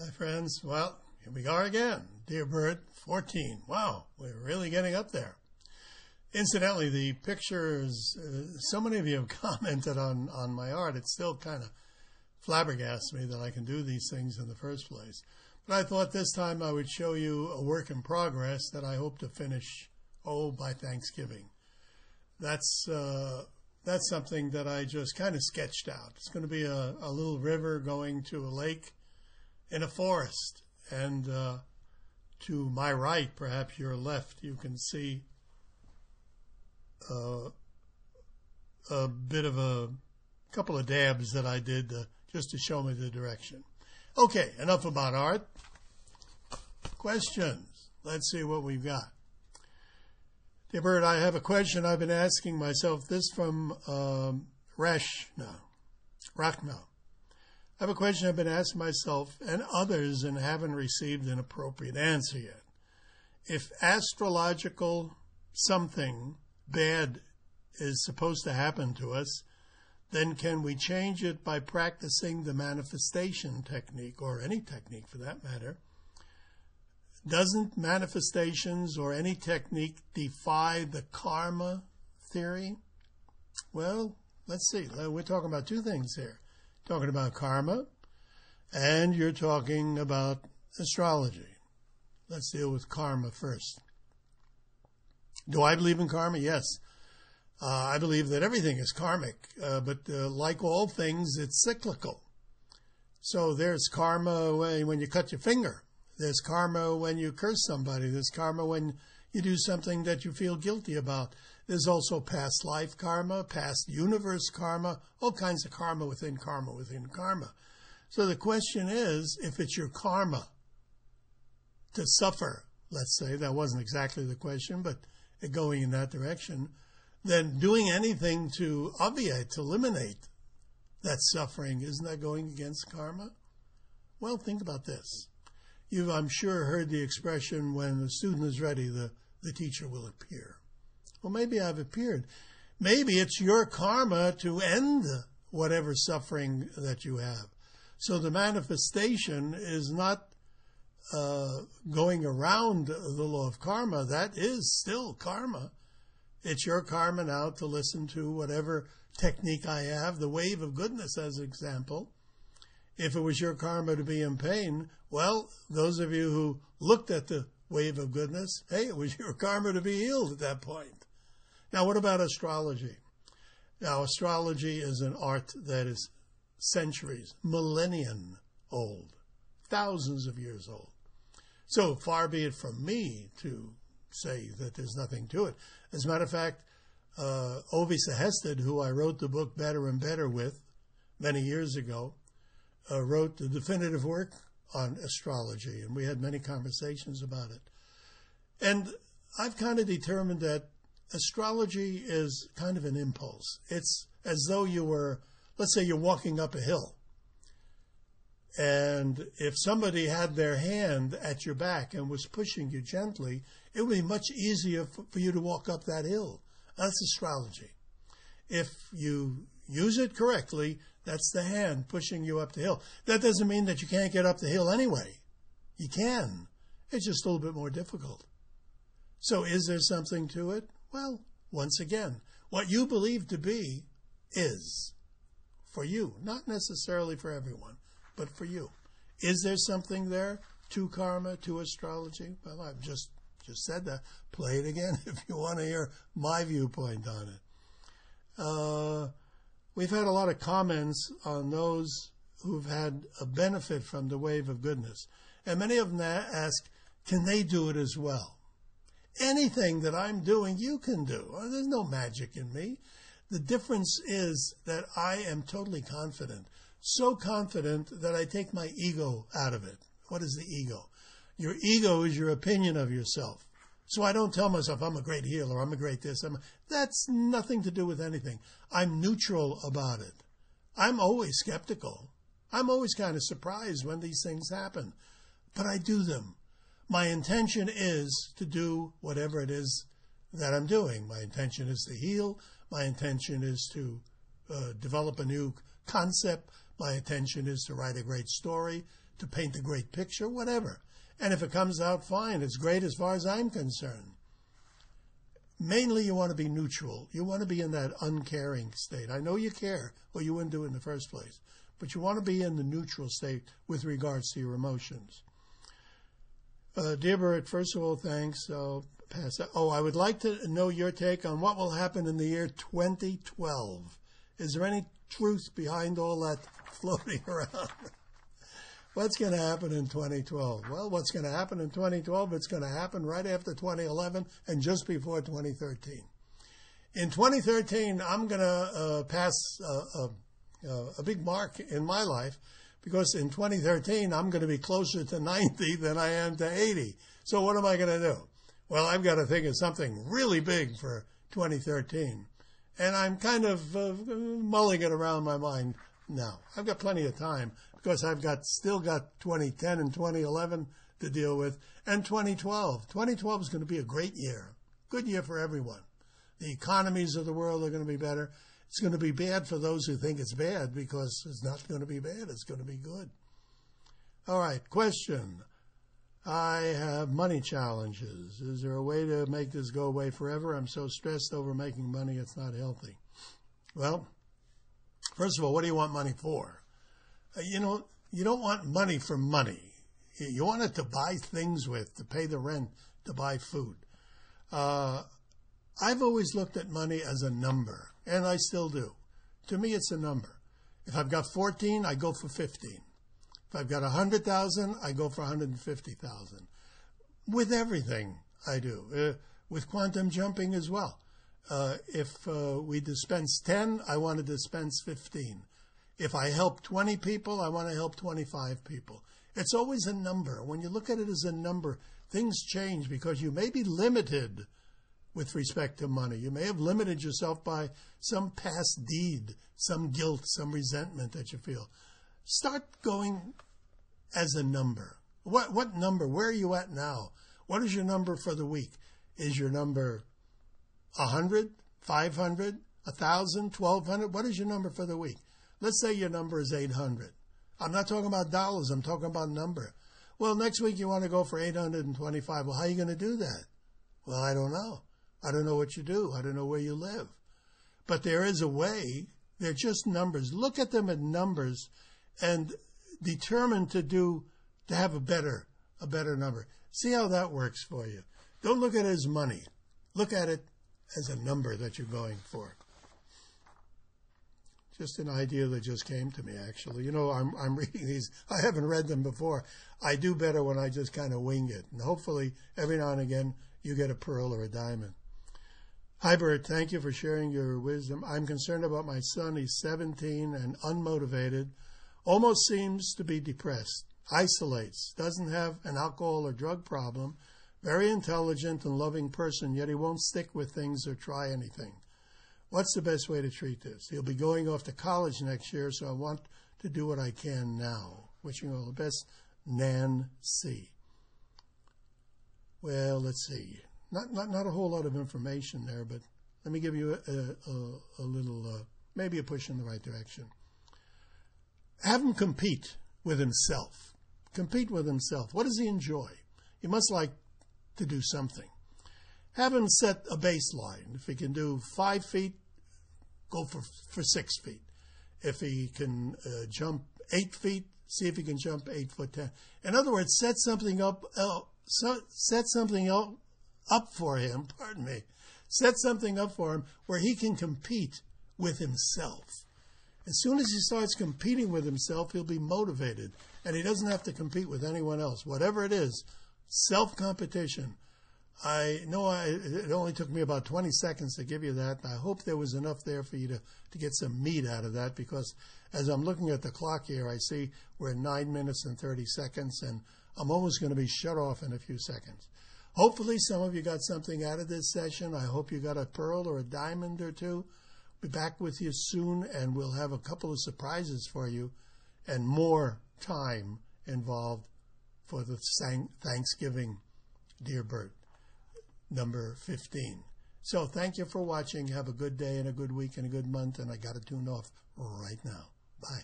Hi, friends. Well, here we are again. Dear Burt, 14. Wow, we're really getting up there. Incidentally, the pictures, so many of you have commented on my art. It still kind of flabbergasts me that I can do these things in the first place. But I thought this time I would show you a work in progress that I hope to finish, by Thanksgiving. That's something that I just kind of sketched out. It's going to be a little river going to a lake in a forest. And to my right, perhaps your left, you can see a bit of a couple of dabs that I did just to show me the direction. Okay, enough about art. Questions. Let's see what we've got. Dear Burt, I have a question I've been asking myself. This from Rachna. I have a question I've been asking myself and others and haven't received an appropriate answer yet. If astrological something bad is supposed to happen to us, then can we change it by practicing the manifestation technique, or any technique for that matter? Doesn't manifestations or any technique defy the karma theory? Well, let's see. We're talking about two things here. Talking about karma, and you're talking about astrology. Let's deal with karma first. Do I believe in karma? Yes. I believe that everything is karmic, but like all things, it's cyclical. So there's karma when you cut your finger. There's karma when you curse somebody. There's karma when you do something that you feel guilty about. There's also past life karma, past universe karma, all kinds of karma within karma within karma. So the question is, if it's your karma to suffer, let's say, that wasn't exactly the question, but going in that direction, then doing anything to obviate, to eliminate that suffering, isn't that going against karma? Well, think about this. You've, I'm sure, heard the expression, when the student is ready, the teacher will appear. Well, maybe I've appeared. Maybe it's your karma to end whatever suffering that you have. So the manifestation is not going around the law of karma. That is still karma. It's your karma now to listen to whatever technique I have, the wave of goodness as an example. If it was your karma to be in pain, well, those of you who looked at the wave of goodness, hey, it was your karma to be healed at that point. Now, what about astrology? Now, astrology is an art that is centuries, millennium old, thousands of years old. So far be it from me to say that there's nothing to it. As a matter of fact, Ovi Sehested, who I wrote the book Better and Better with many years ago, wrote the definitive work on astrology, and we had many conversations about it. And I've kind of determined that astrology is kind of an impulse. It's as though you were, let's say you're walking up a hill, and if somebody had their hand at your back and was pushing you gently, it would be much easier for you to walk up that hill. That's astrology. If you use it correctly, that's the hand pushing you up the hill. That doesn't mean that you can't get up the hill anyway. You can. It's just a little bit more difficult. So is there something to it? Well, once again, what you believe to be is for you, not necessarily for everyone, but for you. Is there something there to karma, to astrology? Well, I've just said that. Play it again if you want to hear my viewpoint on it. We've had a lot of comments on those who've had a benefit from the wave of goodness. And many of them ask, can they do it as well? Anything that I'm doing, you can do. There's no magic in me. The difference is that I am totally confident. So confident that I take my ego out of it. What is the ego? Your ego is your opinion of yourself. So I don't tell myself I'm a great healer, I'm a great this. That's nothing to do with anything. I'm neutral about it. I'm always skeptical. I'm always kind of surprised when these things happen. But I do them. My intention is to do whatever it is that I'm doing. My intention is to heal. My intention is to develop a new concept. My intention is to write a great story, to paint a great picture, whatever. And if it comes out fine, it's great as far as I'm concerned. Mainly, you want to be neutral. You want to be in that uncaring state. I know you care, or you wouldn't do it in the first place. But you want to be in the neutral state with regards to your emotions. Dear Burt, first of all, thanks. I'll pass that. I would like to know your take on what will happen in the year 2012. Is there any truth behind all that floating around? What's going to happen in 2012? Well, what's going to happen in 2012? It's going to happen right after 2011 and just before 2013. In 2013, I'm going to pass a big mark in my life because in 2013, I'm going to be closer to 90 than I am to 80. So what am I going to do? Well, I've got to think of something really big for 2013. And I'm kind of mulling it around my mind now. I've got plenty of time because I've still got 2010 and 2011 to deal with, and 2012. 2012 is going to be a great year, good year for everyone. The economies of the world are going to be better. It's going to be bad for those who think it's bad because it's not going to be bad. It's going to be good. All right, question. I have money challenges. Is there a way to make this go away forever? I'm so stressed over making money, it's not healthy. Well, first of all, what do you want money for? You don't want money for money. You want it to buy things with, to pay the rent, to buy food. I've always looked at money as a number, and I still do. To me, it's a number. If I've got 14, I go for 15. If I've got 100,000, I go for 150,000. With everything I do, with quantum jumping as well. If we dispense 10, I want to dispense 15. If I help 20 people, I want to help 25 people. It's always a number. When you look at it as a number, things change because you may be limited with respect to money. You may have limited yourself by some past deed, some guilt, some resentment that you feel. Start going as a number. What number? Where are you at now? What is your number for the week? Is your number 100, 500, 1,000, 1,200? What is your number for the week? Let's say your number is 800. I'm not talking about dollars. I'm talking about number. Well, next week you want to go for 825. Well, how are you going to do that? Well, I don't know. I don't know what you do. I don't know where you live. But there is a way. They're just numbers. Look at them as numbers and determine to have a better number. See how that works for you. Don't look at it as money. Look at it as a number that you're going for. Just an idea that just came to me, actually. I'm reading these. I haven't read them before. I do better when I just kind of wing it. And hopefully, every now and again, you get a pearl or a diamond. Hi, Burt. Thank you for sharing your wisdom. I'm concerned about my son. He's 17 and unmotivated. Almost seems to be depressed. Isolates. Doesn't have an alcohol or drug problem. Very intelligent and loving person, yet he won't stick with things or try anything. What's the best way to treat this? He'll be going off to college next year, so I want to do what I can now. Wishing all the best, Nan C. Well, let's see. Not a whole lot of information there, but let me give you a little, maybe a push in the right direction. Have him compete with himself. Compete with himself. What does he enjoy? He must like to do something. Have him set a baseline. If he can do 5 feet, go for 6 feet. If he can jump 8 feet, see if he can jump 8 foot 10. In other words, set something up for him. Pardon me. Set something up for him where he can compete with himself. As soon as he starts competing with himself, he'll be motivated, and he doesn't have to compete with anyone else. Whatever it is, self-competition. I know it only took me about 20 seconds to give you that. I hope there was enough there for you to get some meat out of that, because as I'm looking at the clock here, I see we're at 9 minutes and 30 seconds, and I'm almost going to be shut off in a few seconds. Hopefully some of you got something out of this session. I hope you got a pearl or a diamond or two. Be back with you soon, and we'll have a couple of surprises for you and more time involved for the Thanksgiving, Dear Burt, number 15. So thank you for watching. Have a good day and a good week and a good month, and I got to tune off right now. Bye.